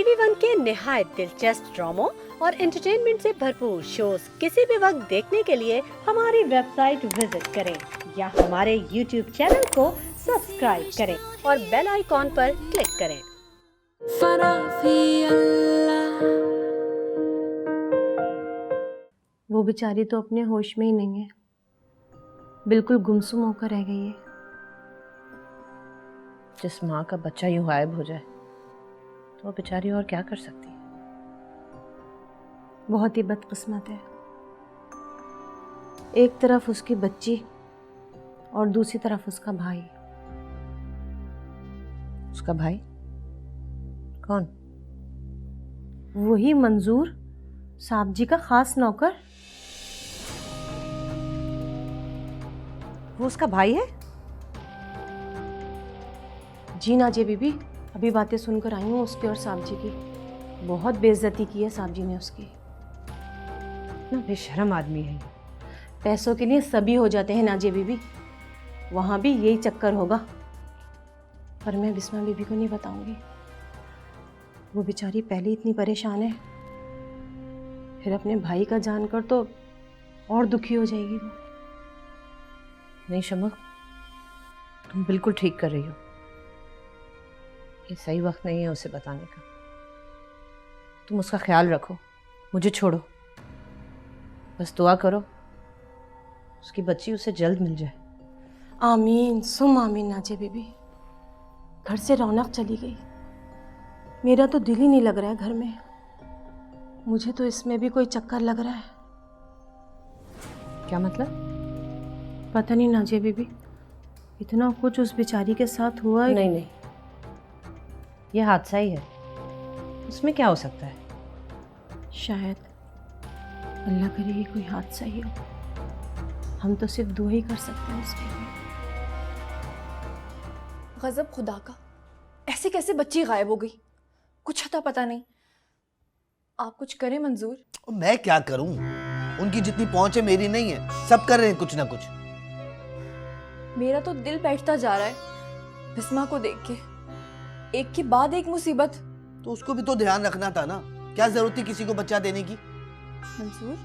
TV one के निहायत दिलचस्प ड्रामों और एंटरटेनमेंट से भरपूर शोज किसी भी वक्त देखने के लिए हमारी वेबसाइट विजिट करें या हमारे यूट्यूब चैनल को सब्सक्राइब करें और बेल आइकॉन पर क्लिक करें। वो बेचारी तो अपने होश में ही नहीं है, बिल्कुल गुमसुम होकर रह गई है। जिस माँ का बच्चा यूं गायब हो जाए तो वो बेचारी और क्या कर सकती है। बहुत ही बदकिस्मत है। एक तरफ उसकी बच्ची और दूसरी तरफ उसका भाई। उसका भाई कौन? वही मंजूर, साहब जी का खास नौकर। वो उसका भाई है? जी नाजिया बीबी, अभी बातें सुनकर आई हूँ उसकी और साहब जी की। बहुत बेइज्जती की है साहब जी ने उसकी। ना बेशरम आदमी है ये। पैसों के लिए सभी हो जाते हैं नाजिया बीबी, वहाँ भी यही चक्कर होगा। पर मैं बिस्मा बीबी को नहीं बताऊंगी, वो बेचारी पहले इतनी परेशान है, फिर अपने भाई का जानकर तो और दुखी हो जाएगी वो। नहीं शमा, तुम बिल्कुल ठीक कर रही हो। ये सही वक्त नहीं है उसे बताने का। तुम उसका ख्याल रखो, मुझे छोड़ो। बस दुआ करो उसकी बच्ची उसे जल्द मिल जाए। आमीन सुम आमीन नाजिया बीबी। घर से रौनक चली गई, मेरा तो दिल ही नहीं लग रहा है घर में। मुझे तो इसमें भी कोई चक्कर लग रहा है। क्या मतलब? पता नहीं नाजिया बीबी, इतना कुछ उस बेचारी के साथ हुआ है। नहीं, ये हादसा ही है, उसमें क्या हो सकता है? शायद अल्लाह करे ये कोई हादसा ही हो। हम तो सिर्फ दुआ ही कर सकते हैं उसके लिए। गजब खुदा का, ऐसे कैसे बच्ची गायब हो गई, कुछ अता पता नहीं। आप कुछ करें मंजूर। मैं क्या करूं? उनकी जितनी पहुंच है मेरी नहीं है। सब कर रहे हैं कुछ ना कुछ। मेरा तो दिल बैठता जा रहा है बिस्मा को देख के, एक के बाद एक मुसीबत। तो उसको भी तो ध्यान रखना था ना। क्या जरूरत थी किसी को बच्चा देने की? मंजूर,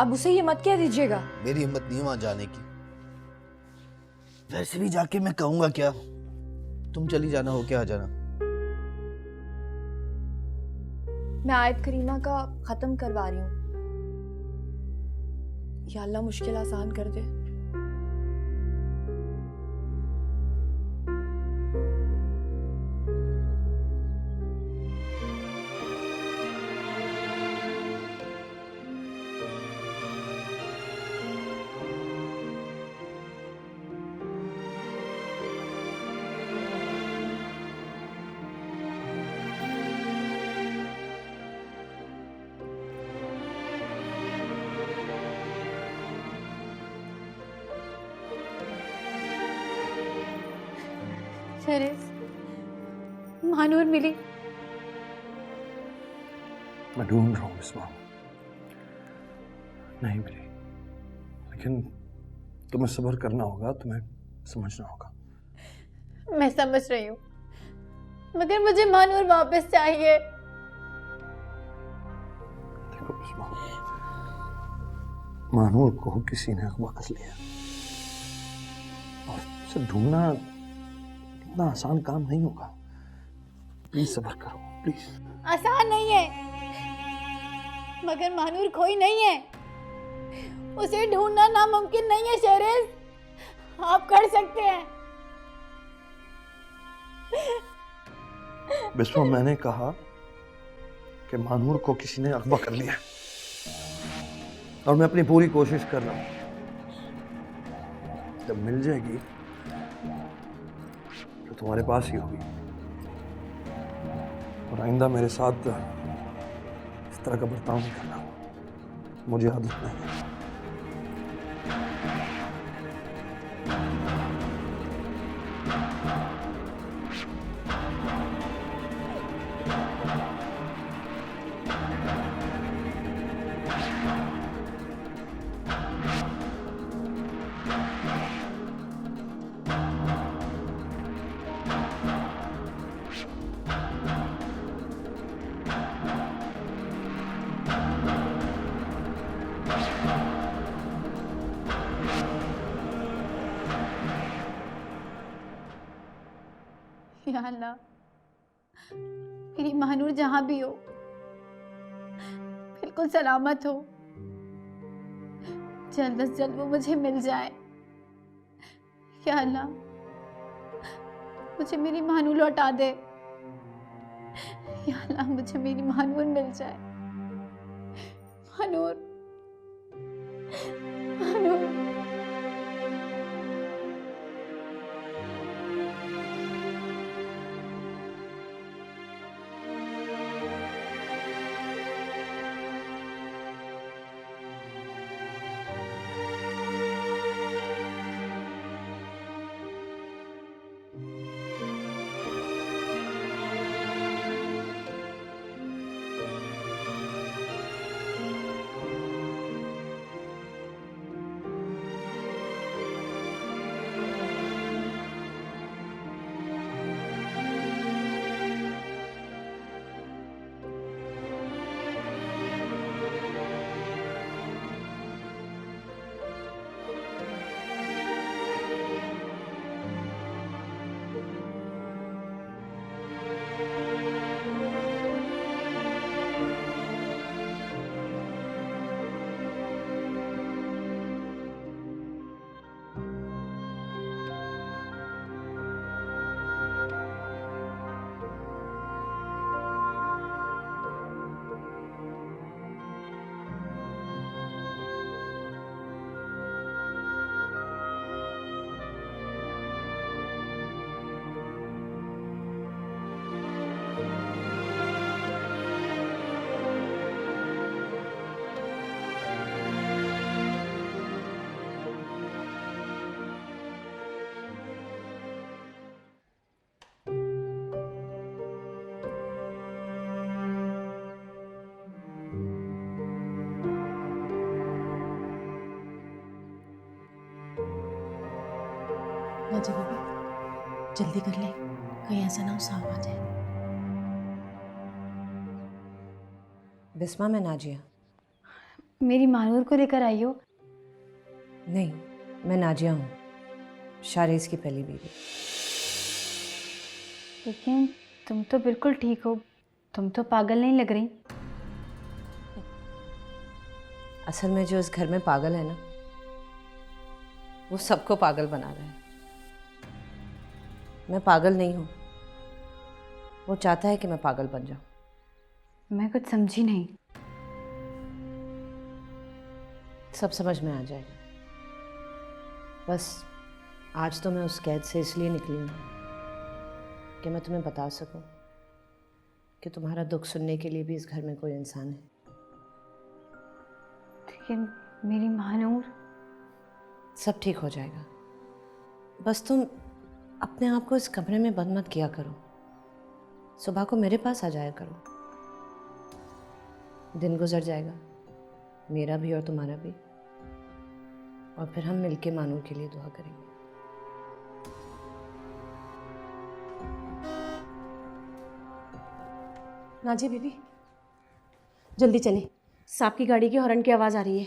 अब उसे ये मत कह दीजिएगा। मेरी हिम्मत नहीं वहां जाने की। वैसे भी जाके मैं कहूंगा क्या? तुम चली जाना, हो क्या आ जाना। मैं आयत करीमा का खत्म करवा रही हूँ। या अल्लाह मुश्किल आसान कर दे। महानूर मिली? मैं ढूंढ रहा हूँ बिस्मा, नहीं मिली। लेकिन तुम्हें सब्र करना होगा, तुम्हें समझना होगा। मैं समझ रही हूँ, मगर मुझे महानूर वापस चाहिए। देखो बिस्मा, महानूर को किसी ने अगवा कर लिया और उसे ढूंढना इतना आसान काम नहीं होगा। प्लीज सब्र करो, प्लीज। आसान नहीं है, मगर महानूर कोई नहीं है, उसे ढूंढना नामुमकिन नहीं है। शेरेज, आप कर सकते हैं। बिस्मा, मैंने कहा कि महानूर को किसी ने अगवा कर लिया और मैं अपनी पूरी कोशिश कर रहा हूं। जब मिल जाएगी तो तुम्हारे पास ही होगी। और आइंदा मेरे साथ इस तरह का बर्ताव नहीं करना, मुझे आदत नहीं है। या अल्लाह, मेरी महानूर जहां भी हो बिल्कुल सलामत हो, जल्द से जल्द वो मुझे मिल जाए। या अल्लाह, मुझे मेरी महानूर लौटा दे। या अल्लाह, मुझे मेरी महानूर मिल जाए। महानूर, महानूर। नाजी बीबी, जल्दी कर ले, कहीं ऐसा ना हो साहब आ जाए। बिस्मा, मैं नाजिया। मेरी महानूर को लेकर आई हो? नहीं, मैं नाजिया हूँ, शारेज की पहली बीवी। लेकिन तुम तो बिल्कुल ठीक हो, तुम तो पागल नहीं लग रही। असल में जो इस घर में पागल है ना, वो सबको पागल बना रहा है। मैं पागल नहीं हूँ, वो चाहता है कि मैं पागल बन जाऊँ। मैं कुछ समझी नहीं। सब समझ में आ जाएगा। बस आज तो मैं उस कैद से इसलिए निकली हूँ कि मैं तुम्हें बता सकूं कि तुम्हारा दुख सुनने के लिए भी इस घर में कोई इंसान है। लेकिन मेरी महानूर। सब ठीक हो जाएगा, बस तुम अपने आप को इस कमरे में बंद मत किया करो। सुबह को मेरे पास आ जाया करो। दिन गुजर जाएगा, मेरा भी और तुम्हारा भी, और फिर हम मिलके मानूर के लिए दुआ करेंगे। नाजी बीबी, जल्दी चले, सांप की गाड़ी की हॉर्न की आवाज़ आ रही है।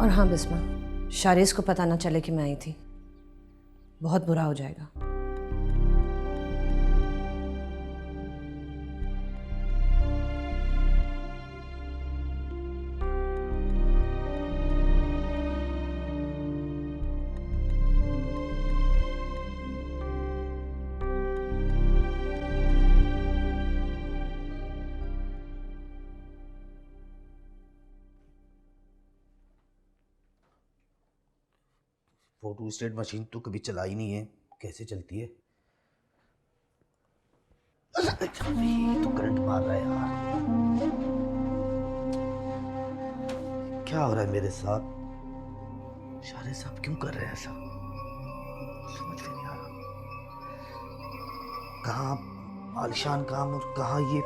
और हाँ बिस्मा, शारेज को पता ना चले कि मैं आई थी, बहुत बुरा हो जाएगा। फोटो स्टेट मशीन तो कभी चलाई नहीं है, कैसे चलती है? ये तो करंट मार रहा है यार। क्या हो रहा है मेरे साथ? शारे साहब क्यों कर रहे हैं ऐसा? समझ में नहीं आ रहा। कहाँ आलिशान काम और कहाँ ये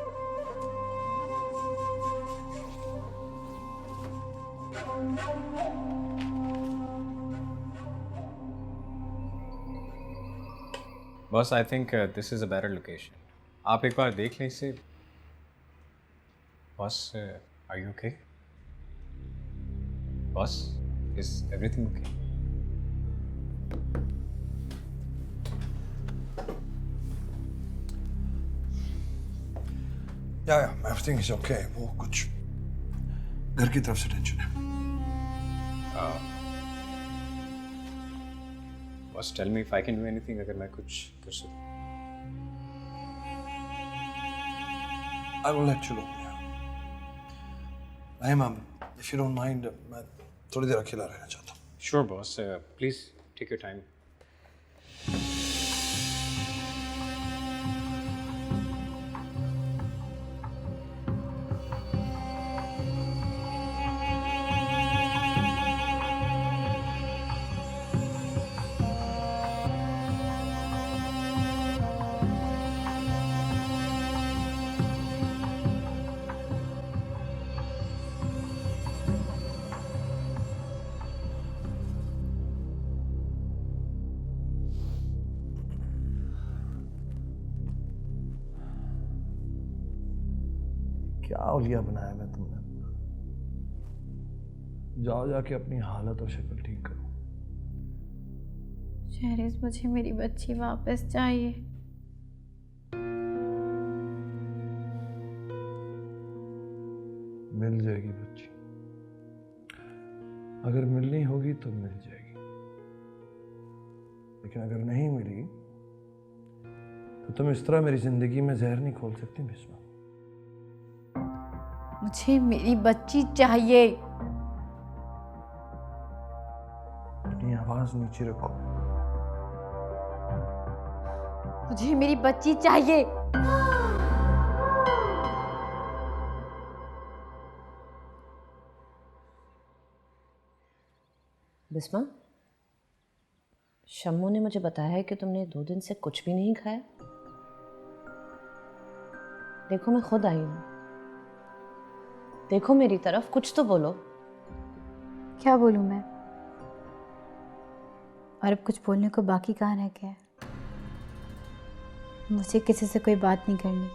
boss, I think this is a better location. आप एक बार देख लें इसे। Boss, are you okay? Boss, is everything okay? या एवरीथिंग इज ओके। वो कुछ घर की तरफ से टेंशन है। Boss, tell me if I can do anything अगर मैं कुछ कर सकूं। I will let you know. Naima, if you don't mind, मैं थोड़ी देर अकेला रहना चाहता हूँ। Sure, boss. Please take your time. क्या औलिया बनाया मैं तुमने। जाओ जाके अपनी हालत और शक्ल ठीक करो। शहरेज़, मुझे मेरी बच्ची वापस चाहिए। मिल जाएगी बच्ची, अगर मिलनी होगी तो मिल जाएगी, लेकिन अगर नहीं मिली तो तुम इस तरह मेरी जिंदगी में जहर नहीं खोल सकती बिस्मा। मुझे मेरी बच्ची चाहिए। अपनी आवाज नीचे रखो। मुझे मेरी बच्ची चाहिए। बिस्मा, शम्मू ने मुझे बताया है कि तुमने 2 दिन से कुछ भी नहीं खाया। देखो मैं खुद आई हूं, देखो मेरी तरफ, कुछ तो बोलो। क्या बोलूं मैं? और अब कुछ बोलने को बाकी कहाँ रह गया है? मुझे किसी से कोई बात नहीं करनी।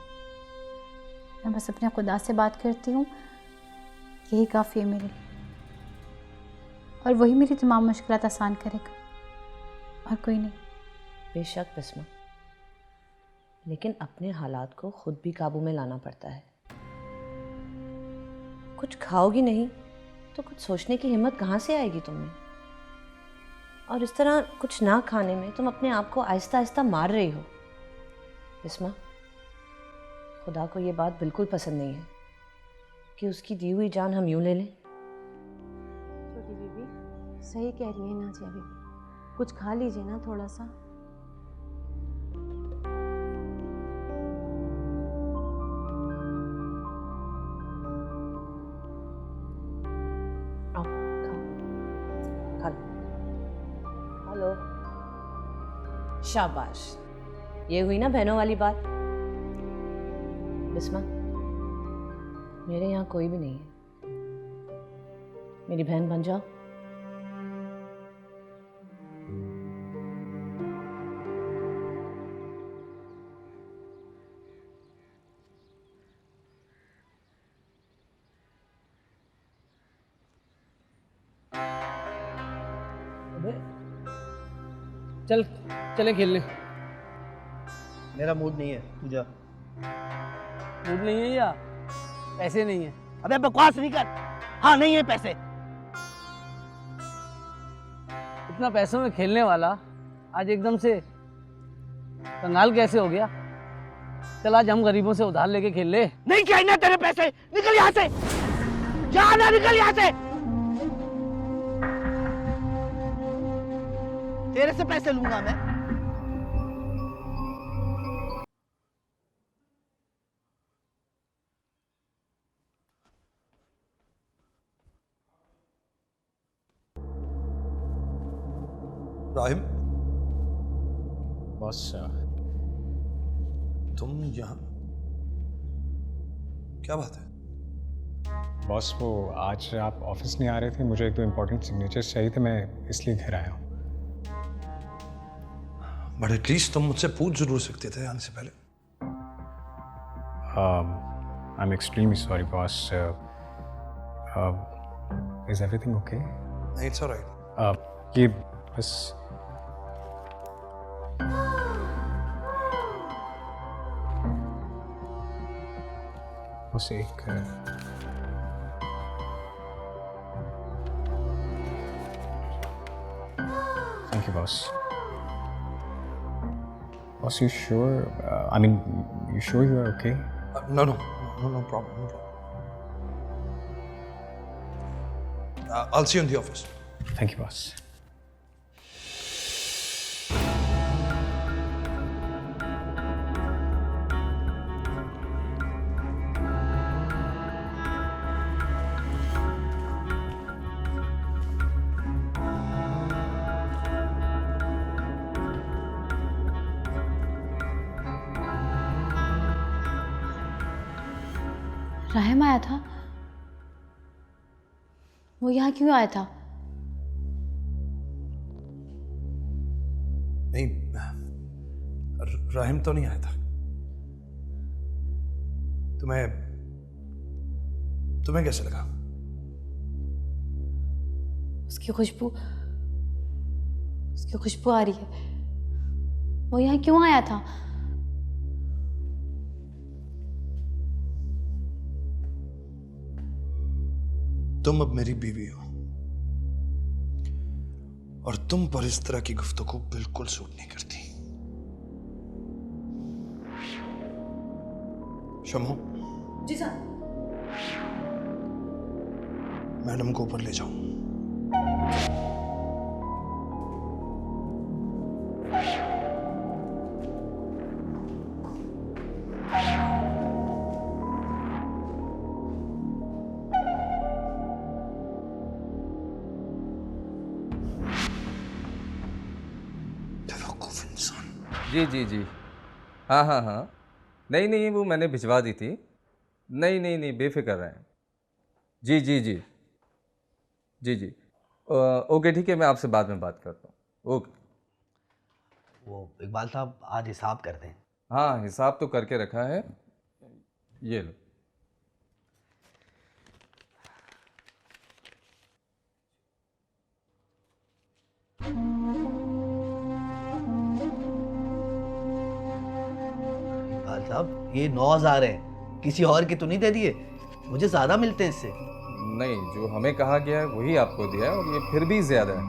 मैं बस अपने खुदा से बात करती हूँ, यही काफ़ी है मेरे लिए। और वही मेरी तमाम मुश्किलात आसान करेगा, और कोई नहीं। बेशक बिस्मा, लेकिन अपने हालात को खुद भी काबू में लाना पड़ता है। कुछ खाओगी नहीं तो कुछ सोचने की हिम्मत कहाँ से आएगी तुम्हें? और इस तरह कुछ ना खाने में तुम अपने आप को आहिस्ता आहिस्ता मार रही हो। बिस्मा, खुदा को ये बात बिल्कुल पसंद नहीं है कि उसकी दी हुई जान हम यूं ले लें। छोटी बीबी सही कह रही है नाजिया बीबी, कुछ खा लीजिए ना थोड़ा सा। आओ खाओ, खा लो। हेलो, शाबाश, ये हुई ना बहनों वाली बात। बिस्मा, मेरे यहाँ कोई भी नहीं है, मेरी बहन बन जाओ। चल चले खेलने। मेरा मूड नहीं है, तू जा। मूड नहीं है या पैसे नहीं है? अबे बकवास नहीं कर। हाँ, नहीं है पैसे। इतना पैसों में खेलने वाला आज एकदम से कंगाल कैसे हो गया? चल आज हम गरीबों से उधार लेके खेल ले। नहीं चाहिए तेरे पैसे, निकल यहाँ से। जा ना, निकल यहाँ से। तेरे से पैसे लूंगा मैं। राहिम, बॉस, तुम यहाँ क्या बात है? बॉस वो आज आप ऑफिस नहीं आ रहे थे, मुझे एक दो इम्पोर्टेंट सिग्नेचर्स चाहिए थे, मैं इसलिए घर आया हूँ। बट एटलीस्ट तुम मुझसे पूछ जरूर सकते थे आने से पहले। I am extremely sorry boss. Is everything okay? It's all right. ये बस एक Thank you, boss. Boss, you sure? I mean, you sure you are okay? No problem. I'll see you in the office. Thank you, boss. Rahim आया था? वो यहाँ क्यों आया था? नहीं, राहिम तो नहीं आया था। तुम्हें कैसे लगा? उसकी खुशबू आ रही है। वो यहाँ क्यों आया था? तुम अब मेरी बीवी हो और तुम पर इस तरह की गुफ्तगू बिल्कुल सूट नहीं करती। शम्हू। जी सर। मैडम को ऊपर ले जाओ। जी। हाँ। नहीं वो मैंने भिजवा दी थी। नहीं बेफिक्र रहें। जी। ओके ठीक है, मैं आपसे बाद में बात करता हूँ। ओके। वो इकबाल साहब आज हिसाब करते हैं। हाँ, हिसाब तो करके रखा है। ये लो। साहब ये 9,000 है, किसी और के तो नहीं दे दिए? मुझे ज्यादा मिलते हैं इससे। नहीं, जो हमें कहा गया है वही आपको दिया है, और ये फिर भी ज्यादा है।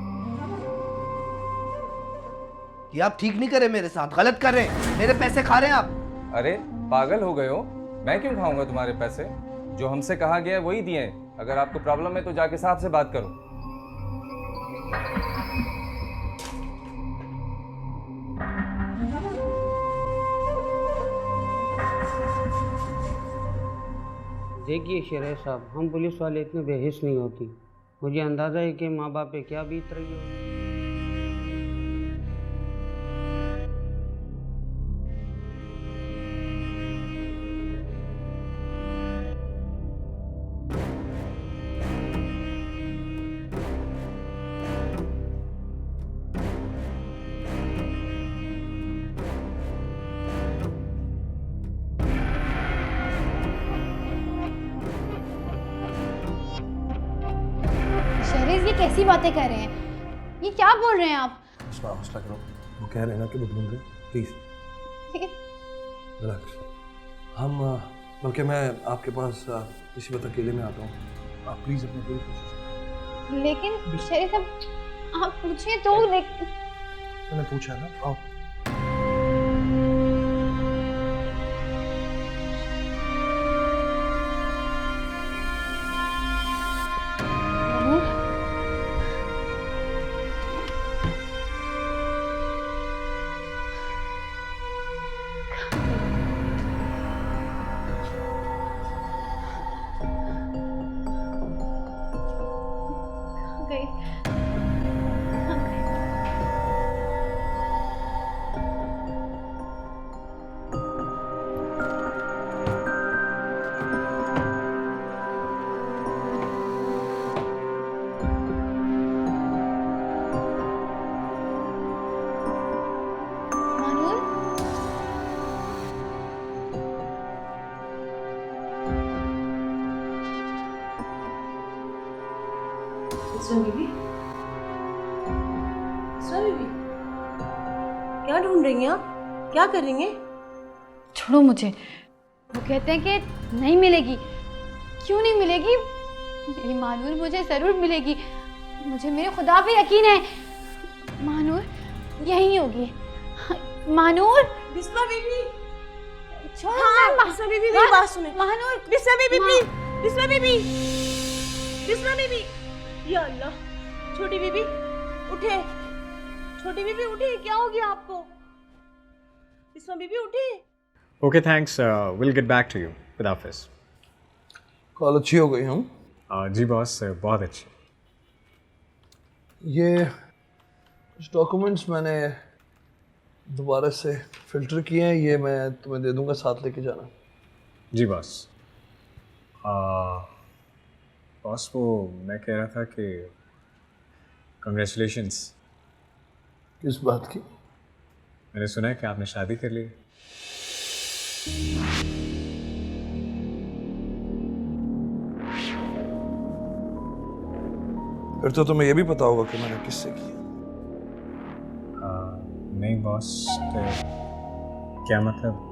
ये आप ठीक नहीं करे, मेरे साथ गलत कर रहे हैं, मेरे पैसे खा रहे हैं आप। अरे पागल हो गए हो? मैं क्यों खाऊंगा तुम्हारे पैसे? जो हमसे कहा गया है वही दिए हैं। अगर आपको प्रॉब्लम है तो जाके साहब से बात करो। देखिए शेर साहब, हम पुलिस वाले इतने बेहिस नहीं होती। मुझे अंदाज़ा है कि माँ बाप पे क्या बीत रही है। ये कैसी बातें कर रहे हैं? ये क्या बोल रहे हैं आप? हौसला करो। वो कह रहे हैं ना कि वो ढूंढ रहे। Please relax. बल्कि मैं आपके पास इसी वक्त अकेले में आता हूँ। आप प्लीज अपनी पूरी कोशिश। लेकिन शरीफ साहब आप पूछिए तो। मैंने पूछा ना, आओ। बीबी, बीबी, क्या ढूंढ रही हैं आप? क्या कर रही हैं? छोड़ो मुझे। वो कहते हैं कि नहीं मिलेगी। क्यों नहीं मिलेगी? मेरी मानूर मुझे ज़रूर मिलेगी। मुझे मेरे खुदा पे यकीन है। मानूर यहीं होगी। मानूर। बिस्मा बीबी, छोड़ो। हाँ, बिस्मा बीबी मेरी बात सुने। मानूर। बिस्मा बीबी प्लीज, बिस्मा बीबी, बिस्मा बीबी, या अल्लाह, छोटी बीबी उठे, छोटी बीबी उठे, क्या हो गया आपको? बिस्मा बीबी उठे। Okay thanks, will get back to you with office. Call अच्छी हो गई हम। जी बॉस, बहुत अच्छी। ये कुछ डॉक्यूमेंट्स मैंने दोबारा से फिल्टर किए हैं, ये मैं तुम्हें दे दूंगा, साथ लेके जाना। जी बॉस। बॉस वो मैं कह रहा था कि कंग्रेचुलेशंस। किस बात की? मैंने सुना है कि आपने शादी कर ली। फिर तो तुम्हें ये भी पता होगा कि मैंने किससे किया। नहीं बॉस, तो क्या मतलब?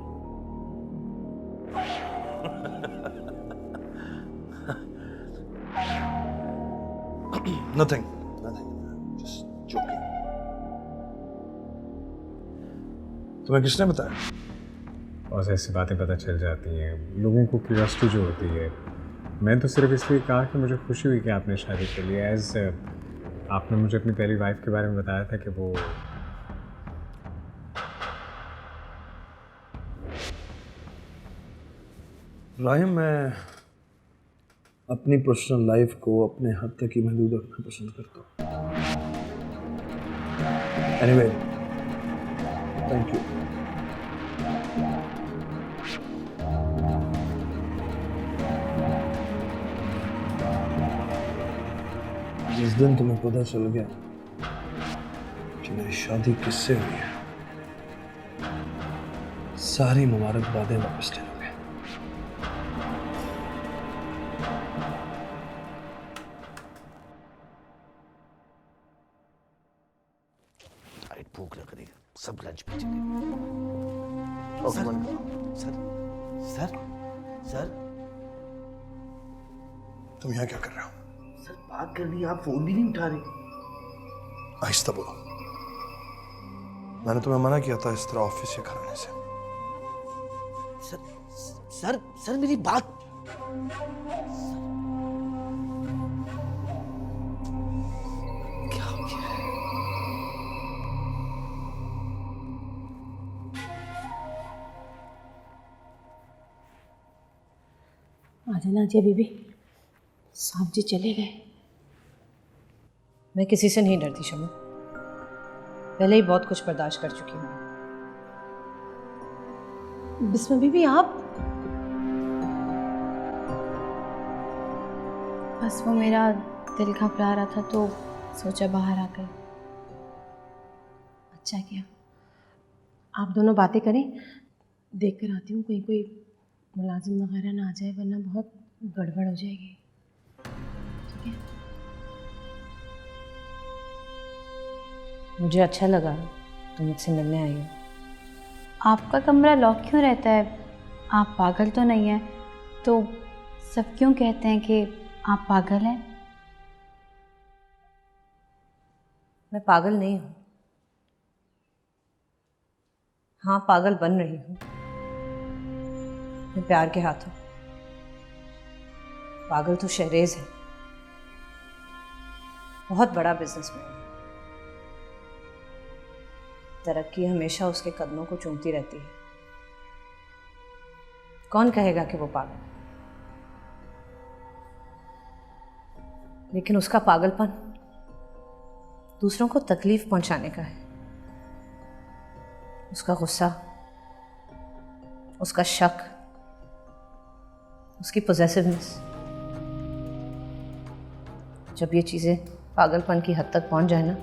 Nothing, just joking. तुम्हें किसने बताया? बॉस ऐसी बातें पता चल जाती हैं, लोगों को क्यूरियोसिटी जो होती है। मैं तो सिर्फ इसलिए कहा कि मुझे खुशी हुई कि आपने शादी कर ली। एज आपने मुझे अपनी पहली वाइफ के बारे में बताया था कि वो राहिम, मैं अपनी पर्सनल लाइफ को अपने हद तक ही महदूद रखना पसंद करता हूँ। Anyway, thank you. जिस दिन तुम्हें पता चल गया कि मेरी शादी किससे हुई है, सारी मुबारकबादें वापस ले लोगे। भूख लग रही है, सब लंच पे चले गए। सर, सर, सर, तुम यहाँ क्या कर रहे हो? सर बात करनी है, आप फोन भी नहीं उठा रहे। आहिस्ता बोलो। मैंने तुम्हें मना किया था इस तरह ऑफिस से घर आने से। सर, सर, सर मेरी बात। क्या हो गया? आ जाना जी बीबी, साहब जी चले गए। मैं किसी से नहीं डरती शम्मा, पहले ही बहुत कुछ बर्दाश्त कर चुकी हूँ। बिस्मा बीबी आप? बस वो मेरा दिल घबरा रहा था तो सोचा बाहर आ गई। अच्छा किया। आप दोनों बातें करें, देख कर आती हूँ कोई कोई मुलाजिम वगैरह ना आ जाए, वरना बहुत गड़बड़ हो जाएगी। ठीक है? मुझे अच्छा लगा तुम मुझसे मिलने आई हो। आपका कमरा लॉक क्यों रहता है? आप पागल तो नहीं हैं? तो सब क्यों कहते हैं कि आप पागल हैं? मैं पागल नहीं हूँ, हाँ पागल बन रही हूँ मैं प्यार के हाथों। पागल तो शहरेज है, बहुत बड़ा बिजनेसमैन है। तरक्की हमेशा उसके कदमों को चूमती रहती है। कौन कहेगा कि वो पागल? लेकिन उसका पागलपन दूसरों को तकलीफ पहुंचाने का है। उसका गुस्सा, उसका शक, उसकी पोजेसिवनेस, जब ये चीज़ें पागलपन की हद तक पहुंच जाए ना,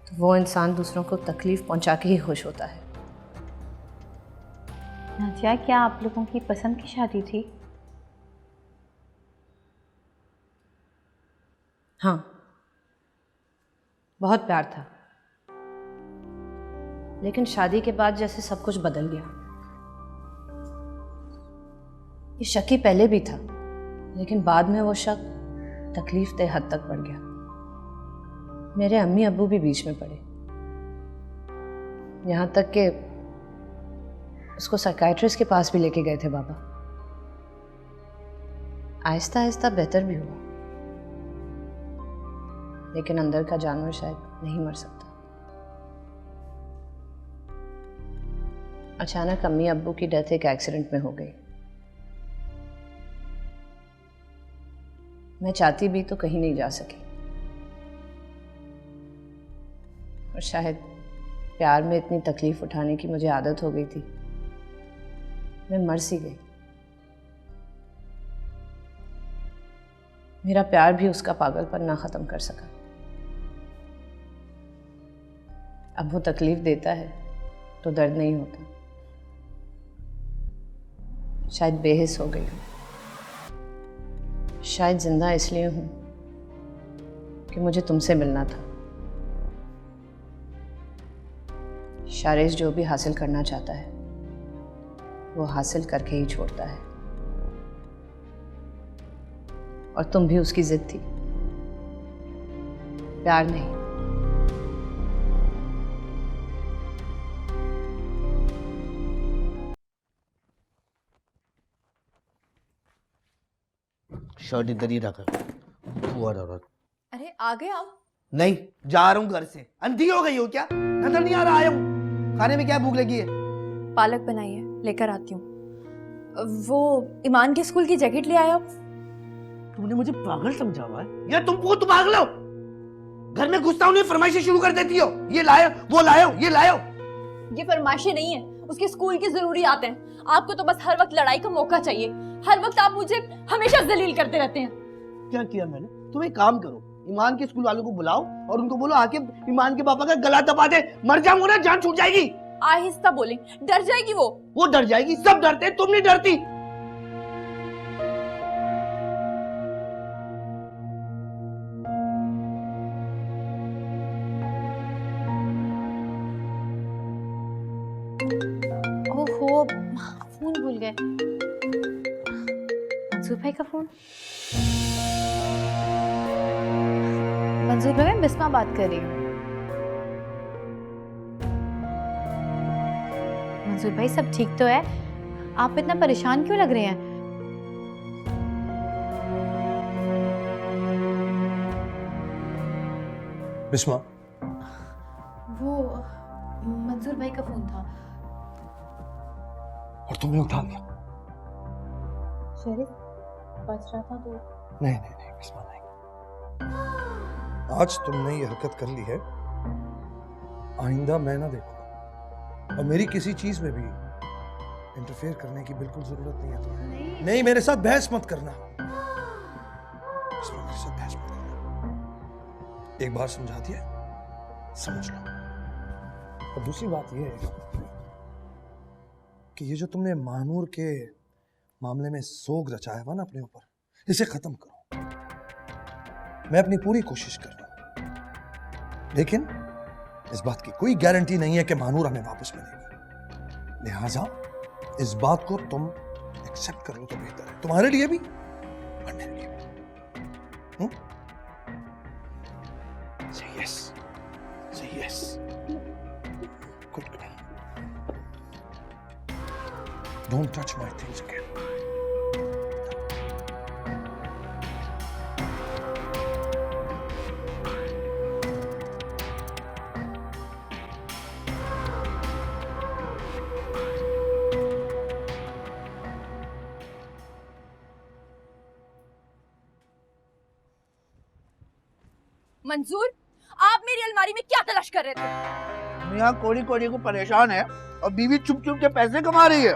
तो वो इंसान दूसरों को तकलीफ पहुंचा के ही खुश होता है। नाजिया, क्या आप लोगों की पसंद की शादी थी? हाँ, बहुत प्यार था, लेकिन शादी के बाद जैसे सब कुछ बदल गया। ये शक ही पहले भी था, लेकिन बाद में वो शक तकलीफ दे हद तक बढ़ गया। मेरे अम्मी अब्बू भी बीच में पड़े, यहाँ तक कि उसको साइकाइट्रिस्ट के पास भी लेके गए थे बाबा। आहिस्ता आहिस्ता बेहतर भी हुआ, लेकिन अंदर का जानवर शायद नहीं मर सकता। अचानक अम्मी अब्बू की डेथ एक एक्सीडेंट में हो गई। मैं चाहती भी तो कहीं नहीं जा सकी, और शायद प्यार में इतनी तकलीफ उठाने की मुझे आदत हो गई थी, मैं मर सी गई। मेरा प्यार भी उसका पागलपन ना खत्म कर सका। अब वो तकलीफ देता है तो दर्द नहीं होता। शायद बेहिस हो गई हूँ, शायद जिंदा इसलिए हूँ कि मुझे तुमसे मिलना था। शारेस जो भी हासिल करना चाहता है वो हासिल करके ही छोड़ता है, और तुम भी उसकी जिद थी, प्यार नहीं। शर्ट इधर ही रखा, पुअर औरत। अरे आ गए आप? नहीं, जा रहा हूँ घर से। अंधी हो गई हो क्या? नजर नहीं आ रहा? आया हूँ। खाने में क्या भूख लगी है? पालक बनाई है, लेकर आती हूँ। वो ईमान के स्कूल की जैकेट ले आया। तुमने मुझे पागल समझा हुआ है या तुम पागल हो? घर में घुसता हूँ, फरमाइशें शुरू कर देती हो, ये लायो, वो लायो, ये लायो। ये फरमाइशें नहीं है, उसके स्कूल की जरूरियात हैं। आपको तो बस हर वक्त लड़ाई का मौका चाहिए। हर वक्त आप मुझे हमेशा जलील करते रहते हैं। क्या किया मैंने? तुम एक काम करो, ईमान के स्कूल वालों को बुलाओ और उनको बोलो आके ईमान के पापा का गला दबा दे। मर जाऊंगा ना, जान छूट जाएगी। आहिस्ता बोले, डर जाएगी वो डर जाएगी। सब डरते, तुम नहीं डरती। ओहो, फोन भूल गए। मंसूर भाई का फोन। मंसूर भाई, मैं बिस्मा बात कर रही हूँ। मंसूर भाई, सब ठीक तो है? आप इतना परेशान क्यों लग रहे हैं? बिस्मा, वो मंसूर भाई का फोन था। और तुमने उठा लिया? शरीफ बच रहा था तो। नहीं नहीं नहीं बिस्मा, नहीं। आज तुमने ये हरकत कर ली है, आइंदा मैं ना देखूंगा। और मेरी किसी चीज में भी इंटरफेयर करने की बिल्कुल जरूरत नहीं है तुम्हें। नहीं, मेरे साथ बहस मत करना। बिस्मा, मेरे साथ बहस मत करना। एक बार समझा दिया, समझ लो। और दूसरी बात ये है कि ये जो तुमने मानूर के मामले में सोग रचाया हुआ ना अपने ऊपर, इसे खत्म करो। मैं अपनी पूरी कोशिश कर रहा हूं, लेकिन इस बात की कोई गारंटी नहीं है कि मानूर हमें वापस मिलेगी। लिहाजा इस बात को तुम एक्सेप्ट कर लो तो बेहतर है, तुम्हारे लिए भी और मेरे लिए भी। Say yes. Say yes. Good. Don't touch my things again. मंजूर, आप मेरी अलमारी में क्या तलाश कर रहे थे? मियाँ कोड़ी कोड़ी को परेशान है और बीवी चुप चुप के पैसे कमा रही है।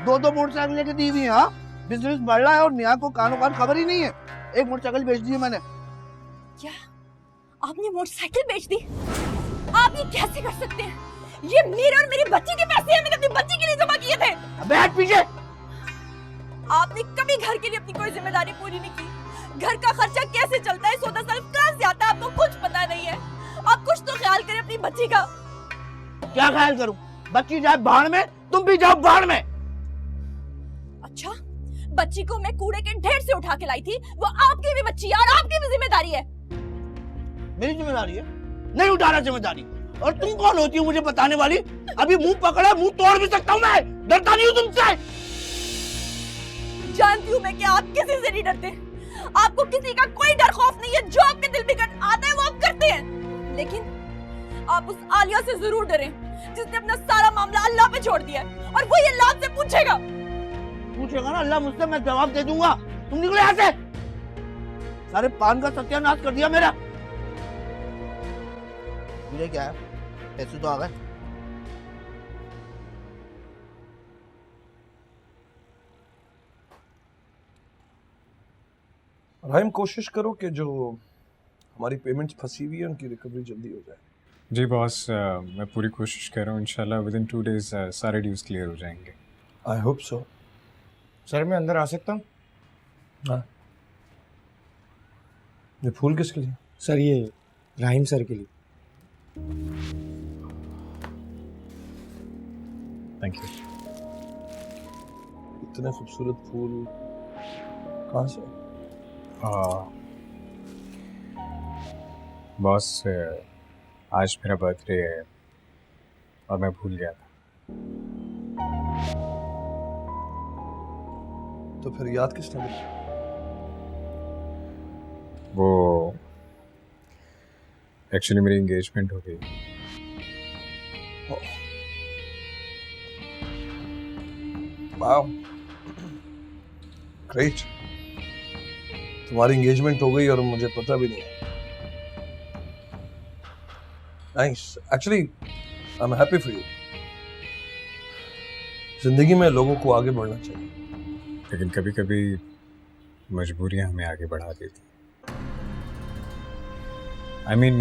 दो मोटरसाइकिल लेके दी हुई है। हाँ, बिजनेस बढ़ रहा है और मियाँ को कानों कान खबर ही नहीं है। एक मोटरसाइकिल बेच दी है मैंने। क्या आपने मोटरसाइकिल बेच दी? आप ये कैसे कर सकते हैं? ये मेरे और मेरी बच्ची के पैसे हैं, मैंने अपनी बच्ची के लिए जमा किए थे। अबे हट पीछे। आपने कभी घर के लिए अपनी कोई जिम्मेदारी पूरी नहीं की। घर का खर्चा कैसे चलता है, सौदा साल कहाँ से क्या ख्याल करूं? बच्ची जाए भाड़ में, तुम भी जाओ भाड़ में। अच्छा, बच्ची को मैं कूड़े के ढेर से उठा के लाई थी, वो आपकी भी बच्ची है और आपकी भी जिम्मेदारी है। मेरी जिम्मेदारी है? नहीं उठाना जिम्मेदारी। और तुम कौन होती हो मुझे बताने वाली? अभी मुंह पकड़ा, मुंह तोड़ भी सकता हूँ मैं, डरता नहीं हूँ तुमसे। जानती हूँ मैं कि आप किसी से नहीं डरते, आपको किसी का कोई डर खौफ नहीं है। जो आपके दिल में आता है वो आप करते हैं, लेकिन आप उस आलिया से जरूर डरें जिसने अपना सारा मामला अल्लाह पे छोड़ दिया है, और वो ये अल्लाह से पूछेगा ना अल्लाह मुझसे, मैं जवाब दे दूंगा। तुम निकले यहाँ से, सारे पान का सत्यानाश कर दिया मेरा। मुझे क्या है, पैसे तो आ गए। राहिम, कोशिश करो कि जो हमारी पेमेंट्स फंसी हुई है उनकी रिकवरी जल्दी हो जाए। जी बॉस, मैं पूरी कोशिश कर रहा हूँ। इंशाल्लाह विद इन 2 days सारे ड्यूज क्लियर हो जाएंगे। I hope so. सर मैं अंदर आ सकता हूँ? हाँ। ये फूल किसके लिए? सर ये राहिम सर के लिए। Thank you. इतने खूबसूरत फूल कहाँ से? बॉस, आज मेरा बर्थडे है और मैं भूल गया था। तो फिर याद किसने दिलाई? वो एक्चुअली मेरी एंगेजमेंट हो गई। Wow, great. तुम्हारी एंगेजमेंट हो गई और मुझे पता भी नहीं है। Nice, actually I am happy for you. जिंदगी में लोगों को आगे बढ़ना चाहिए, लेकिन कभी कभी मजबूरियां हमें आगे बढ़ा देती। I mean,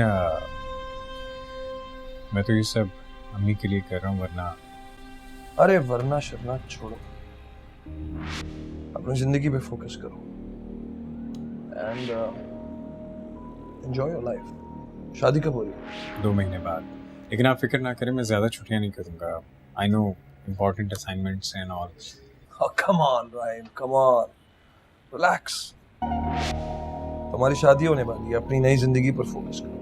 मैं तो ये सब अम्मी के लिए कर रहा हूँ, वरना। अरे वरना शरना छोड़ो, अपनी जिंदगी पे फोकस करो एंड एंजॉय योर लाइफ। शादी कब हो रही है? 2 महीने बाद। लेकिन आप फिक्र ना करें, मैं ज़्यादा छुट्टियाँ नहीं करूँगा। I know important assignments and all. Oh, come on, Ryan, come on. Relax. तुम्हारी शादी होने वाली है, अपनी नई जिंदगी पर फोकस करो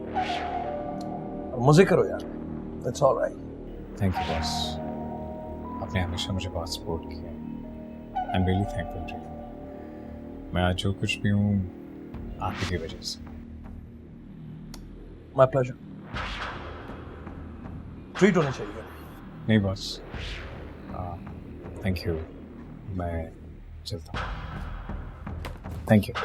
और मजे करो यार। That's all right. Thank you boss, आपने हमेशा मुझे बहुत सपोर्ट किया। I am really thankful to you. मैं आज जो कुछ भी हूँ आप ही की वजह से। My pleasure. ट्रीट होनी चाहिए। नहीं बॉस, थैंक यू। मैं चलता हूँ। Thank you.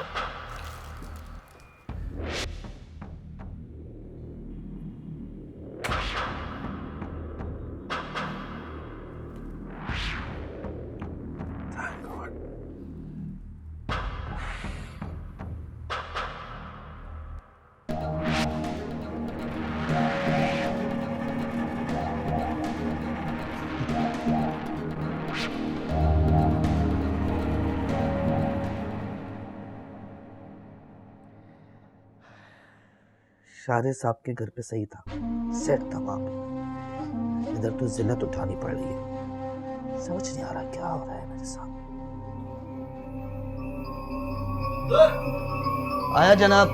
शाहरे साहब के घर पे सही था, सेट था मामला। इधर तो जिल्लत उठानी पड़ रही है। समझ नहीं आ रहा क्या हो रहा है मेरे साथ। आया जनाब।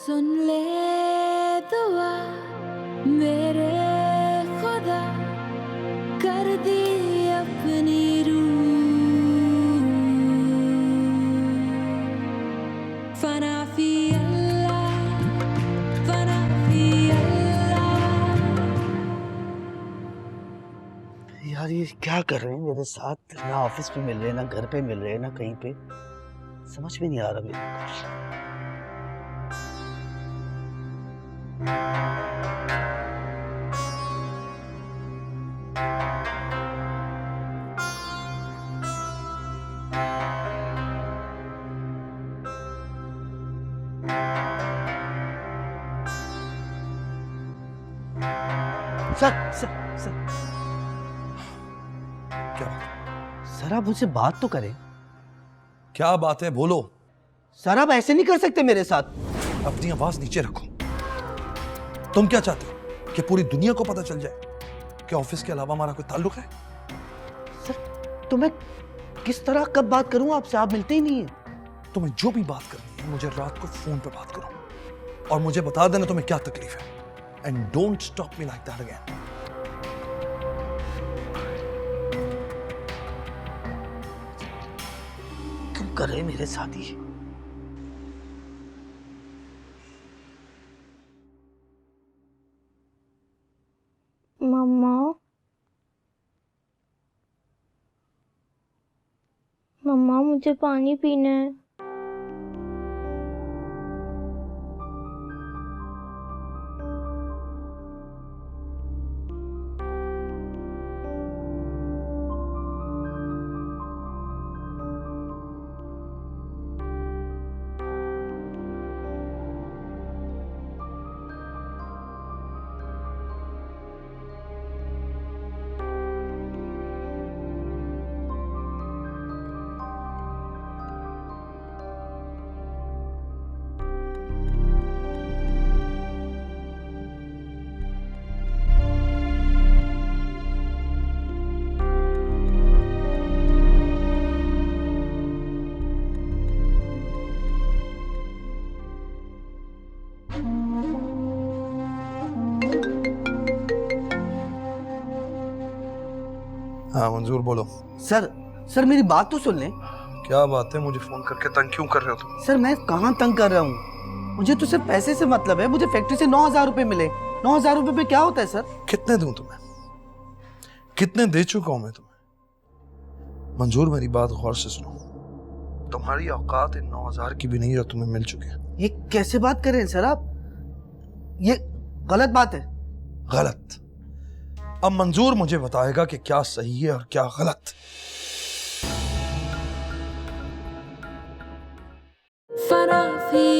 सुन ले दुआ मेरे खुदा, कर दी अपनी रूह फना फी अल्लाह, फना फी अल्लाह। यार ये क्या कर रहे हैं मेरे साथ? ना ऑफिस पे मिल रहे, ना घर पे मिल रहे, ना कहीं पे। समझ में नहीं आ रहा मेरे को। सर सर सर क्या सर आप मुझसे बात तो करें। क्या बात है, बोलो। सर आप ऐसे नहीं कर सकते मेरे साथ। अपनी आवाज नीचे रखो। तुम क्या चाहते हो कि पूरी दुनिया को पता चल जाए कि ऑफिस के अलावा हमारा कोई ताल्लुक है? सर तो मैं किस तरह कब बात करूं आपसे, आप मिलते ही नहीं है। तुम्हें जो भी बात करनी है मुझे रात को फोन पे बात करो और मुझे बता देना तुम्हें क्या तकलीफ है। And don't stop me like that again. क्यों कर रहे मेरे साथ ही? मम्मा, मम्मा मुझे पानी पीना है। हाँ मंजूर, बोलो। सर मेरी बात तो सुन लें। क्या बात है, मुझे फोन करके तंग क्यों कर रहे हो तुम? सर मैं कहाँ तंग कर रहा हूँ, मुझे तो सिर्फ पैसे से मतलब है। मुझे फैक्ट्री से 9,000 रुपए मिले। 9,000 रुपए पे क्या होता है सर? कितने दूं तुम्हें? कितने दे चुका हूं मैं तुम्हें? मंजूर मेरी बात गौर से सुनो। तुम्हारी औकात इन 9,000 की भी नहीं जो तुम्हें मिल चुके हैं। ये कैसे बात कर रहे हैं सर आप? ये गलत बात है। गलत? अब मंजूर मुझे बताएगा कि क्या सही है और क्या गलत। फनाफी